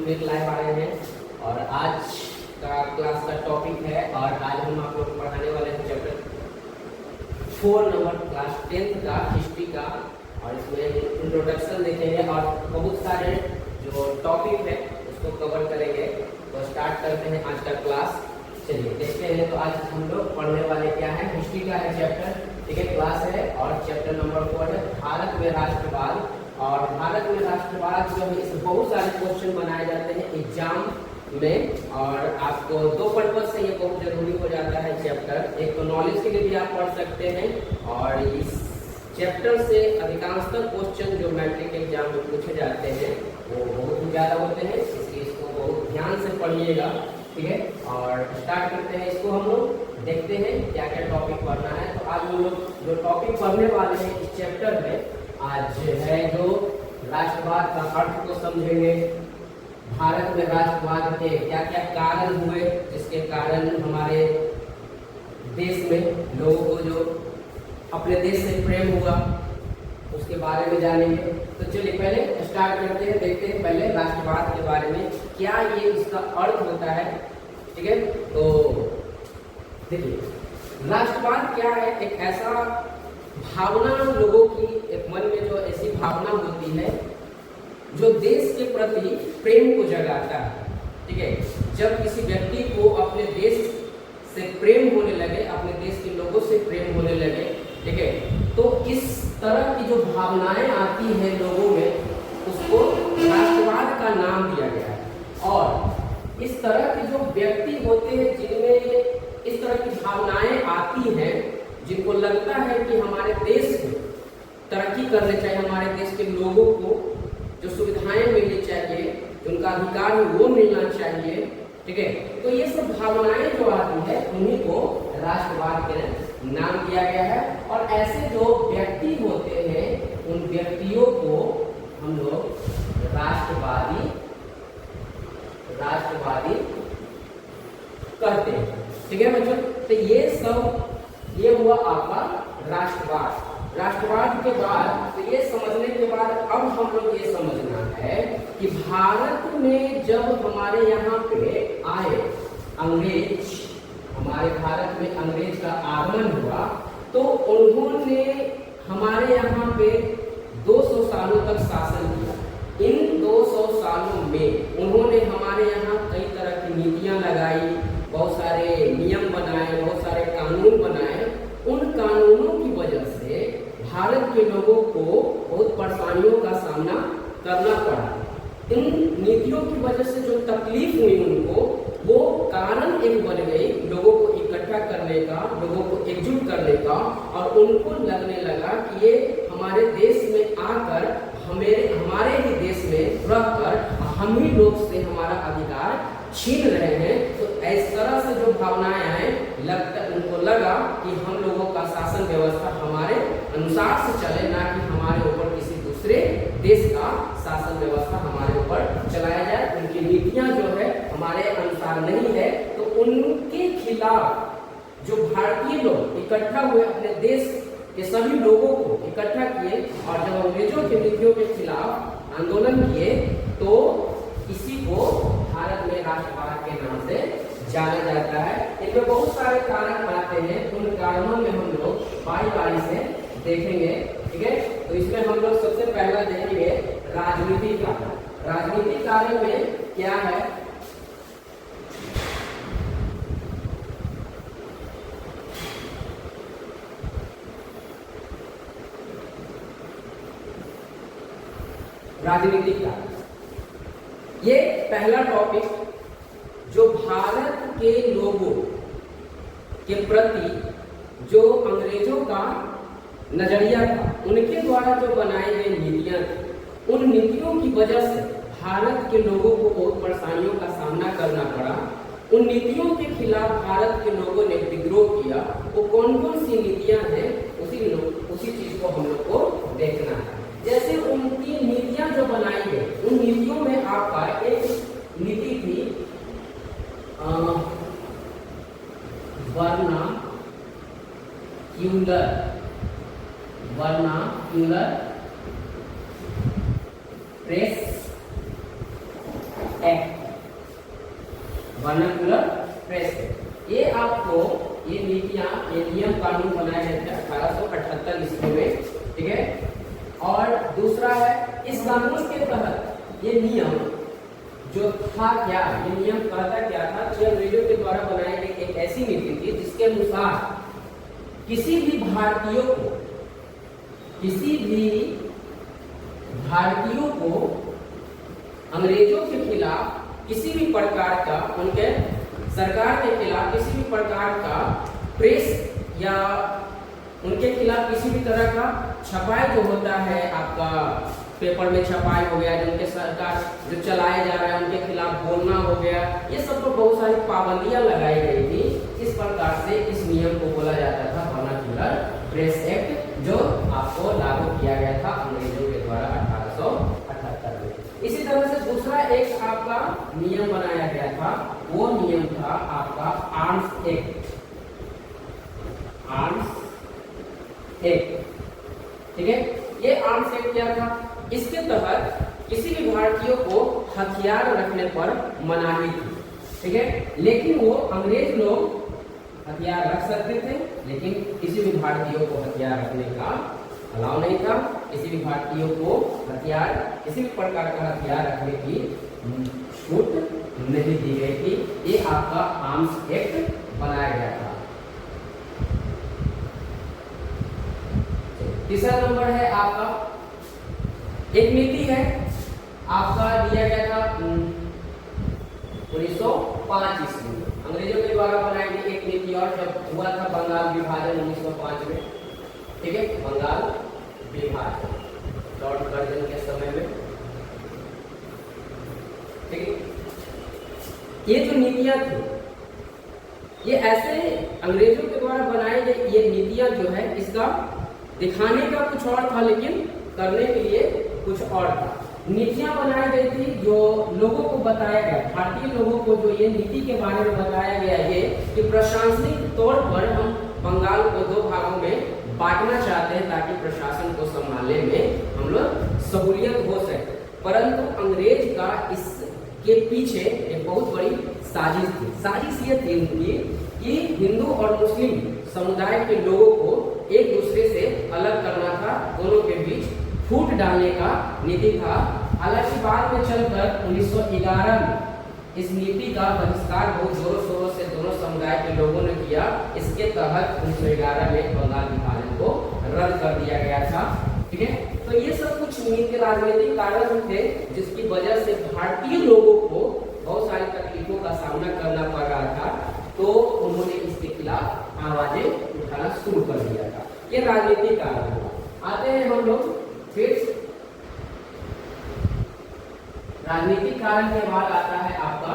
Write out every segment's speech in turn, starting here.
फिर लाइव आए हैं और आज का क्लास का टॉपिक है और आज हम आप लोग को पढ़ाने वाले हैं चैप्टर 4 नंबर क्लास 10th का हिस्ट्री का। और इसमें इंट्रोडक्शन देखेंगे और बहुत सारे जो टॉपिक है उसको कवर करेंगे। तो स्टार्ट करते हैं आज का क्लास। चलिए देखते हैं। तो आज हम लोग पढ़ने वाले क्या है, हिस्ट्री का है चैप्टर, ठीक है, क्लास है और चैप्टर नंबर 4 है भारत में राष्ट्रवाद। और भारत में राष्ट्रवाद जो है इसमें बहुत सारे क्वेश्चन बनाए जाते हैं एग्जाम में और आपको दो पर्पज से ये बहुत जरूरी हो जाता है चैप्टर। एक तो नॉलेज के लिए भी आप पढ़ सकते हैं और इस चैप्टर से अधिकांशतर क्वेश्चन जो मैट्रिक एग्जाम में पूछे जाते हैं वो बहुत ही ज़्यादा होते हैं, इसलिए इसको बहुत ध्यान से पढ़िएगा, ठीक है। और स्टार्ट करते हैं इसको। हम लोग देखते हैं क्या क्या टॉपिक पढ़ना है। तो आज हम लोग जो टॉपिक पढ़ने वाले हैं इस चैप्टर में आज है जो राष्ट्रवाद का अर्थ को समझेंगे, भारत में राष्ट्रवाद के क्या क्या कारण हुए जिसके कारण हमारे देश में लोगों को जो अपने देश से प्रेम हुआ उसके बारे में जानेंगे। तो चलिए पहले स्टार्ट करते हैं, देखते हैं पहले राष्ट्रवाद के बारे में क्या ये इसका अर्थ होता है, ठीक है। तो देखिए राष्ट्रवाद क्या है, एक ऐसा भावना लोगों की एक मन में जो ऐसी भावना होती है जो देश के प्रति प्रेम को जगाता है, ठीक है। जब किसी व्यक्ति को अपने देश से प्रेम होने लगे, अपने देश के लोगों से प्रेम होने लगे, ठीक है, तो इस तरह की जो भावनाएं आती हैं लोगों में उसको राष्ट्रवाद का नाम दिया गया है। और इस तरह के जो व्यक्ति होते हैं जिनमें इस तरह की भावनाएं आती हैं, जिनको लगता है कि हमारे देश को तरक्की करने चाहिए, हमारे देश के लोगों को जो सुविधाएं मिलनी चाहिए, उनका अधिकार वो मिलना चाहिए, ठीक है। तो ये सब भावनाएं जो आती है उन्हीं को राष्ट्रवाद के नाम दिया गया है। और ऐसे जो व्यक्ति होते हैं उन व्यक्तियों को हम लोग राष्ट्रवादी कहते हैं, ठीक है बच्चों। तो ये हुआ आपका राष्ट्रवाद। राष्ट्रवाद के बाद तो ये समझने के बाद अब हम लोग ये समझना है कि भारत में जब हमारे यहाँ पे आए अंग्रेज, हमारे भारत में अंग्रेज का आगमन हुआ तो उन्होंने हमारे यहाँ पे 200 सालों तक शासन किया। इन 200 सालों में उन्होंने हमारे यहाँ कई तरह की नीतियाँ लगाई, बहुत सारे नियम बनाए, बहुत सारे कानून बनाए। उन कानूनों की वजह से भारत के लोगों को बहुत परेशानियों का सामना करना पड़ा। इन नीतियों की वजह से जो तकलीफ हुई उनको, वो कारण एक बन गई लोगों को इकट्ठा करने का, लोगों को एकजुट करने का। और उनको लगने लगा कि ये हमारे देश में आकर हमारे ही देश में रहकर हम ही लोग से हमारा अधिकार छीन रहे हैं। तो इस तरह से जो भावनाएं आए, उनको लगा कि हम लोगों का शासन व्यवस्था हमारे अनुसार से चले, ना कि हमारे ऊपर किसी दूसरे देश का शासन व्यवस्था हमारे ऊपर चलाया जाए। उनकी नीतियां जो है हमारे अनुसार नहीं है। तो उनके खिलाफ जो भारतीय लोग इकट्ठा हुए, अपने देश के सभी लोगों को इकट्ठा किए और जब अंग्रेजों की नीतियों के खिलाफ आंदोलन किए तो इसी को भारत में राष्ट्रवाद के नाम से जाना जाता है। इनमें बहुत सारे कारण आते हैं, उन कारणों में हम लोग बारी से देखेंगे, ठीक है। तो इसमें हम लोग सबसे पहला देखेंगे राजनीति कारण। राजनीतिक कारण में क्या है, राजनीतिक कारण। ये पहला टॉपिक जो भारत के लोगों के प्रति जो अंग्रेजों का नजरिया था, उनके द्वारा जो बनाई गई नीतियां थी, उन नीतियों की वजह से भारत के लोगों को बहुत परेशानियों का सामना करना पड़ा। उन नीतियों के खिलाफ भारत के लोगों ने विद्रोह किया। वो कौन कौन सी नीतियां हैं उसी चीज को हम लोग को देखना है। जैसे उनकी नीतियां जो बनाई गई, उन नीतियों में आपका एक नीति थी vernacular press act, vernacular press act. ये आपको ये नीतियां, ये नियम कानून बनाए गए थे 1878 ईस्वी में, ठीक है। और दूसरा है इस कानून के तहत ये नियम जो था क्या, ये नियम कहता क्या था, तो अंग्रेजों के द्वारा बनाई गई एक ऐसी नीति थी जिसके अनुसार किसी भी भारतीयों को अंग्रेजों के खिलाफ किसी भी प्रकार का, उनके सरकार के खिलाफ किसी भी प्रकार का प्रेस या उनके खिलाफ किसी भी तरह का छपाई जो होता है, आपका पेपर में छपाई हो गया, जो उनके सरकार जो चलाए जा रहा है उनके खिलाफ बोलना हो गया, ये सब पर बहुत सारी पाबंदियां लगाई गई थी। इस प्रकार से इस नियम को बोला जाता था वर्नाक्युलर प्रेस एक्ट, जो आपको लागू किया गया था अंग्रेजों के द्वारा 1878 में। इसी तरह से दूसरा एक आपका नियम बनाया गया था, वो नियम था आपका आर्म्स एक्ट, आर्म्स एक्ट, ठीक है। ये आर्म्स एक्ट क्या था, इसके तहत किसी भी भारतीय को हथियार रखने पर मनाही थी, ठीक है। लेकिन वो अंग्रेज लोग हथियार रख सकते थे, लेकिन किसी भी भारतीय को हथियार रखने का अलाउ नहीं था। किसी भी भारतीय को हथियार, किसी भी प्रकार का हथियार रखने की छूट नहीं दी गई थी। ये आपका आर्म्स एक्ट बनाया गया था। तीसरा नंबर है आपका, एक नीति है आपका दिया गया था 1905 ईस्वी में, अंग्रेजों के द्वारा बनाई गई एक नीति, और जब हुआ था बंगाल विभाजन 1905 में, ठीक है, बंगाल विभाजन लॉर्ड कर्जन के समय में, ठीक है। ये जो नीतियां थी, ये ऐसे अंग्रेजों के द्वारा बनाई गई ये नीतियां जो है, इसका दिखाने का कुछ और था, लेकिन करने के लिए कुछ और था। नीतियां बनाई गई थी जो लोगों को बताया गया, भारतीय लोगों को जो ये नीति के बारे में बताया गया ये कि प्रशासनिक तौर पर हम बंगाल को 2 भागों में बांटना चाहते हैं ताकि प्रशासन को संभालने में हम लोग सहूलियत हो सके। परंतु अंग्रेज का इसके पीछे एक बहुत बड़ी साजिश थी। साजिश ये थी उनकी कि हिंदू और मुस्लिम समुदाय के लोगों को एक दूसरे से अलग करना था, दोनों के बीच फूट डालने का नीति था। हालांकि बाद में चलकर 1911 में इस नीति का बहिष्कार बहुत जोरों शोरों से दोनों समुदाय के लोगों ने किया। इसके तहत 1911 में बंगाल विभाजन को रद्द कर दिया गया था, ठीक है। तो ये सब कुछ नीति राजनीतिक कारण थे जिसकी वजह से भारतीय लोगों को बहुत सारी तकलीफों का सामना करना पड़ रहा था, तो उन्होंने इसके खिलाफ आवाजें उठाना शुरू कर दिया था। ये राजनीतिक कारण हुआ। आते हैं हम लोग फिर राजनीतिक कारण के बाद आता है आपका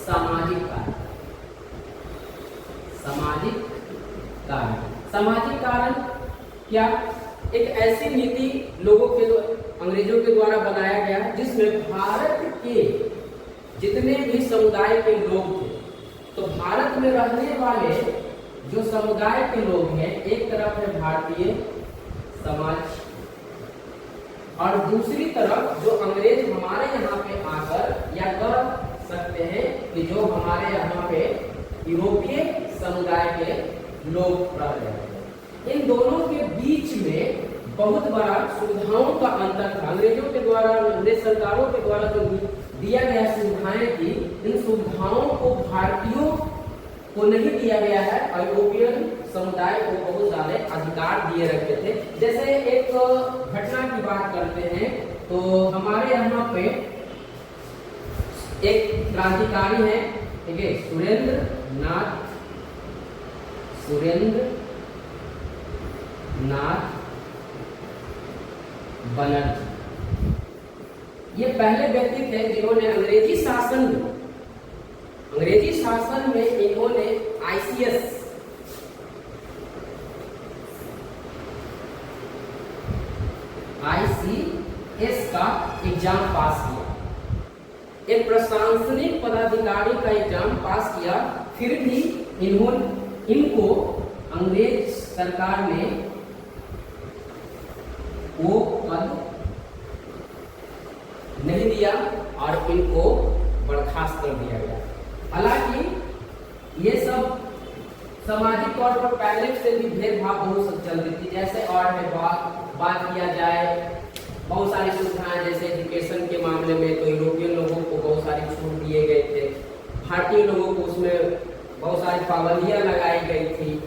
सामाजिक कारण। सामाजिक कारण, सामाजिक कारण क्या, एक ऐसी नीति लोगों के अंग्रेजों के द्वारा बनाया गया जिसमें भारत के जितने भी समुदाय के लोग थे, तो भारत में रहने वाले जो समुदाय के लोग हैं, एक तरफ है भारतीय समाज और दूसरी तरफ जो अंग्रेज हमारे यहाँ पे आकर, या कह सकते हैं कि जो हमारे यहाँ पे यूरोपीय समुदाय के लोग रह रहे हैं। इन दोनों के बीच में बहुत बड़ा सुविधाओं का अंतर था। अंग्रेजों के द्वारा, अंग्रेज सरकारों के द्वारा जो दिया गया सुविधाएं थी, इन सुविधाओं को भारतीयों को नहीं दिया गया है और यूरोपियन समुदाय को बहुत ज्यादा अधिकार दिए रखे थे। जैसे एक घटना की बात करते हैं तो हमारे यहाँ पे एक क्रांतिकारी है, ठीक है, सुरेंद्र नाथ बनर्जी। ये पहले व्यक्ति थे जिन्होंने अंग्रेजी शासन में इन्होंने ICS का एग्जाम पास किया, एक प्रशासनिक पदाधिकारी का एग्जाम पास किया। फिर भी इनको अंग्रेज सरकार ने वो पद नहीं दिया और इनको बर्खास्त कर दिया गया। हालांकि ये सब सामाजिक तौर पर पहले से भी भेदभाव बहुत चलती थी। जैसे और में बात किया जाए बहुत सारी सुविधाएं, जैसे एजुकेशन के मामले में तो यूरोपियन लोगों को बहुत सारी छूट दिए गए थे, भारतीय लोगों को उसमें बहुत सारी पाबंदियां लगाई गई थी।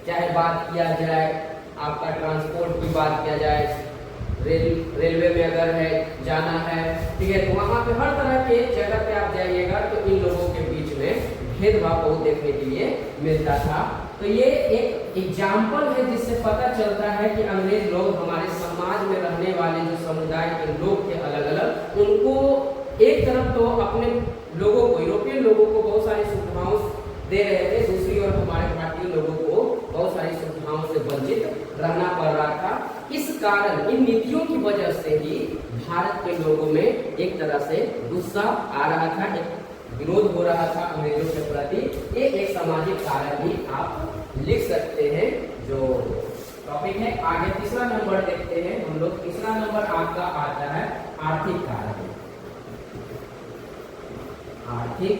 चाहे बात किया जाए आपका ट्रांसपोर्ट की बात किया जाए, रेलवे में अगर है जाना है, ठीक है, तो वहाँ पे हर तरह के जगह पे आप जाइएगा तो इन लोगों के बीच में भेदभाव बहुत देखने के लिए मिलता था। तो ये एक एग्जाम्पल है जिससे पता चलता है कि अंग्रेज लोग हमारे समाज में रहने वाले जो समुदाय के लोग थे अलग अलग, उनको एक तरफ तो अपने लोगों को, यूरोपियन लोगों को बहुत सारी सुविधाओं दे रहे थे, दूसरी ओर हमारे भारतीय लोगों को बहुत सारी सुविधाओं से वंचित रहना पड़ रहा था। इस कारण इन नीतियों की वजह से ही भारत के लोगों में एक तरह से गुस्सा आ रहा था, एक विरोध हो रहा था अंग्रेजों के प्रति। ये एक सामाजिक कारण भी आप लिख सकते हैं जो टॉपिक है। आगे तीसरा नंबर देखते हैं हम लोग। तीसरा नंबर आपका आता है आर्थिक कारण। आर्थिक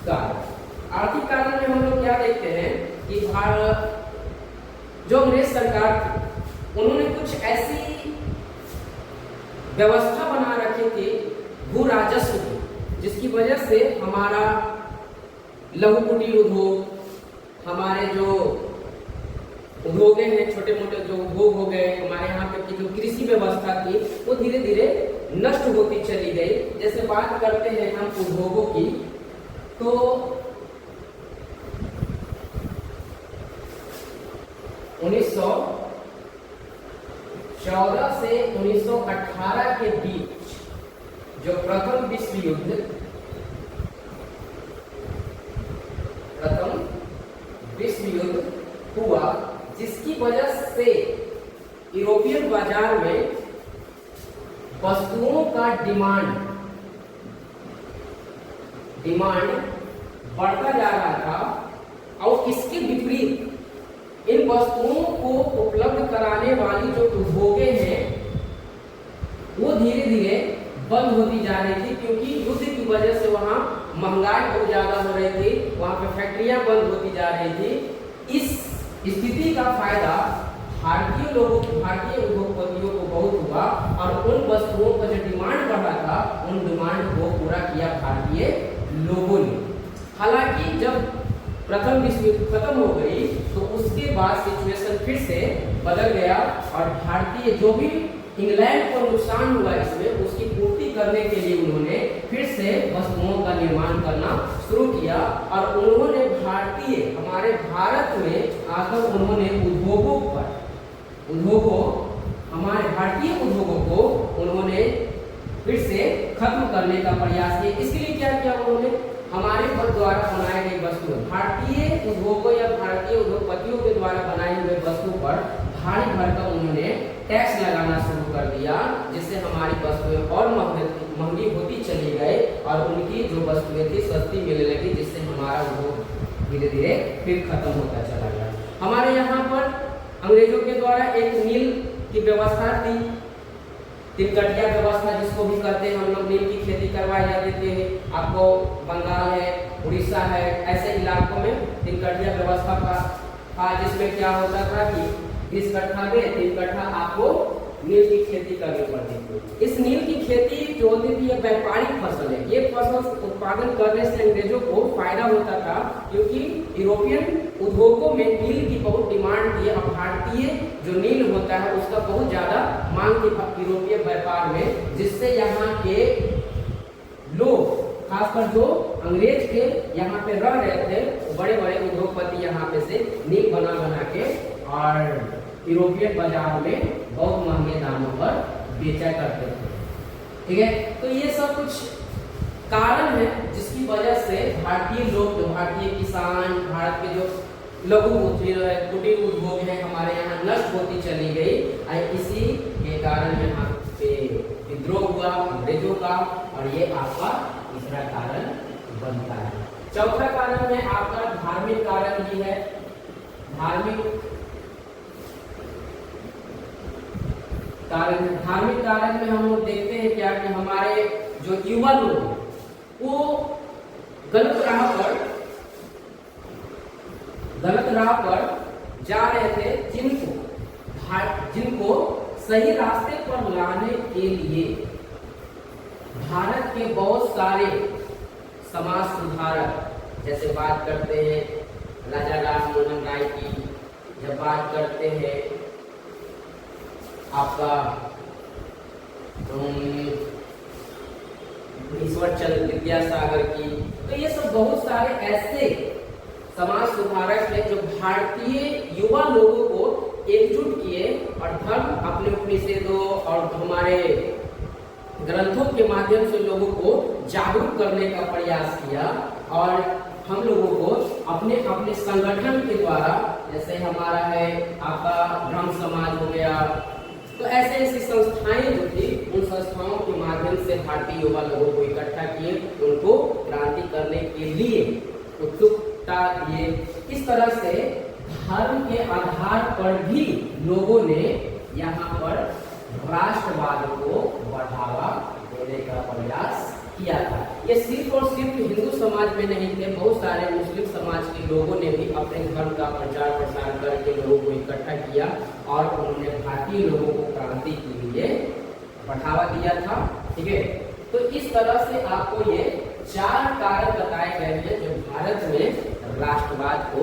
कारण, आर्थिक कारण में हम लोग क्या देखते हैं कि भारत जो अंग्रेज सरकार थी उन्होंने कुछ ऐसी व्यवस्था बना रखी थी भू राजस्व की, जिसकी वजह से हमारा लघु कुटीर उद्योग, हमारे जो उद्योग हैं, छोटे मोटे जो उद्योग हो गए, हमारे यहाँ पे की जो कृषि व्यवस्था थी वो धीरे धीरे नष्ट होती चली गई। जैसे बात करते हैं हम उद्योगों की, तो 1914 से 1918 के बीच जो प्रथम विश्व युद्ध हुआ, जिसकी वजह से यूरोपियन बाजार में वस्तुओं का डिमांड बढ़ता जा रहा था और इसके विपरीत इन वस्तुओं को उपलब्ध कराने वाली जो उद्योगे हैं वो धीरे धीरे बंद होती जा रही थी, क्योंकि युद्ध की वजह से वहाँ महंगाई बहुत ज्यादा हो रही थी, वहाँ पे फैक्ट्रियां बंद होती जा रही थी। इस स्थिति का फायदा भारतीय लोगों को, भारतीय उद्योगपतियों को बहुत हुआ और उन वस्तुओं का जो डिमांड बढ़ा था उन डिमांड को पूरा किया भारतीय लोगों ने। हालांकि जब प्रथम विश्व युद्ध खत्म हो गई तो उसके बाद सिचुएशन फिर से बदल गया और भारतीय जो भी इंग्लैंड को नुकसान हुआ इसमें उसकी पूर्ति करने के लिए उन्होंने फिर से वस्तुओं का निर्माण करना शुरू किया और उन्होंने हमारे भारत में आकर उन्होंने हमारे भारतीय उद्योगों को उन्होंने फिर से खत्म करने का प्रयास किया। इसके लिए क्या किया उन्होंने, हमारे द्वारा बनाई गई वस्तु, भारतीय उद्योगों या भारतीय उद्योगपतियों के द्वारा बनाई हुई वस्तु पर भारी भरकम उन्होंने टैक्स लगाना शुरू कर दिया, जिससे हमारी वस्तुएं और महंगी होती चली गई और उनकी जो वस्तुएं थी सस्ती मिलने लगी, जिससे हमारा उद्योग धीरे धीरे फिर खत्म होता चला गया। हमारे यहाँ पर अंग्रेजों के द्वारा एक नील की व्यवस्था थी, तिलकटिया व्यवस्था जिसको भी कहते हैं हम लोग, नील की खेती करवाई जाती थी। आपको बंगाल है, उड़ीसा है, ऐसे इलाकों में तिलकटिया व्यवस्था था, जिसमें क्या होता था कि 20 कट्ठा में 3 कट्ठा आपको नील की खेती करनी पड़ती थी। इस नील की खेती जो होती थी ये व्यापारिक फसल है, ये फसल उत्पादन करने से अंग्रेजों को फायदा होता था, क्योंकि यूरोपियन उद्योगों में नील की बहुत डिमांड थी और भारतीय जो नील होता है उसका बहुत ज्यादा मांग थी यूरोपीय व्यापार में, जिससे यहाँ के लोग खासकर जो अंग्रेज के यहाँ पे रह रहे थे बड़े बड़े उद्योगपति यहाँ पे से नील बना बना के और यूरोपियन बाजार में बहुत महंगे दामों पर बेचा करते थे। ठीक है, तो ये सब कुछ कारण है जिसकी वजह से भारतीय लोग, जो भारतीय किसान, भारत के जो लघु कुटीर उद्योग है हमारे यहाँ नष्ट होती चली गई। इसी के कारण यहाँ पे विद्रोह हुआ अंग्रेजों का और ये आपका तीसरा कारण बनता है। चौथा कारण में आपका धार्मिक कारण भी है। धार्मिक कारण है। धार्मिक कारण में हम लोग देखते हैं क्या कि हमारे जो युवा लोग वो गलत राह पर जा रहे थे, जिनको सही रास्ते पर लाने के लिए भारत के बहुत सारे समाज सुधारक, जैसे बात करते हैं राजा राम मोहन राय की, जब बात करते हैं आपका ईश्वर चंद्र विद्यासागर की, तो ये सब बहुत सारे ऐसे समाज सुधारक हैं जो भारतीय युवा लोगों को एकजुट किए और धर्म अपने उपनिषदों और हमारे ग्रंथों के माध्यम से लोगों को जागरूक करने का प्रयास किया। और हम लोगों को अपने अपने संगठन के द्वारा, जैसे हमारा है आपका ब्रह्म समाज हो गया, तो ऐसे ऐसी संस्थाएं जो थी उन संस्थाओं के माध्यम से भारतीय युवा लोगों को इकट्ठा किए, उनको क्रांति करने के लिए उत्सुकता दिए। इस तरह से धर्म के आधार पर भी लोगों ने यहाँ पर राष्ट्रवाद को बढ़ावा देने का प्रयास किया था। ये सिर्फ और सिर्फ हिंदू समाज में नहीं थे, बहुत सारे मुस्लिम समाज के लोगों ने भी अपने धर्म का प्रचार प्रसार करके लोगों को इकट्ठा किया और उन्होंने भारतीय लोगों को क्रांति के लिए बढ़ावा दिया था। ठीक है, तो इस तरह से आपको ये 4 कारण बताए गए हैं जो भारत में राष्ट्रवाद को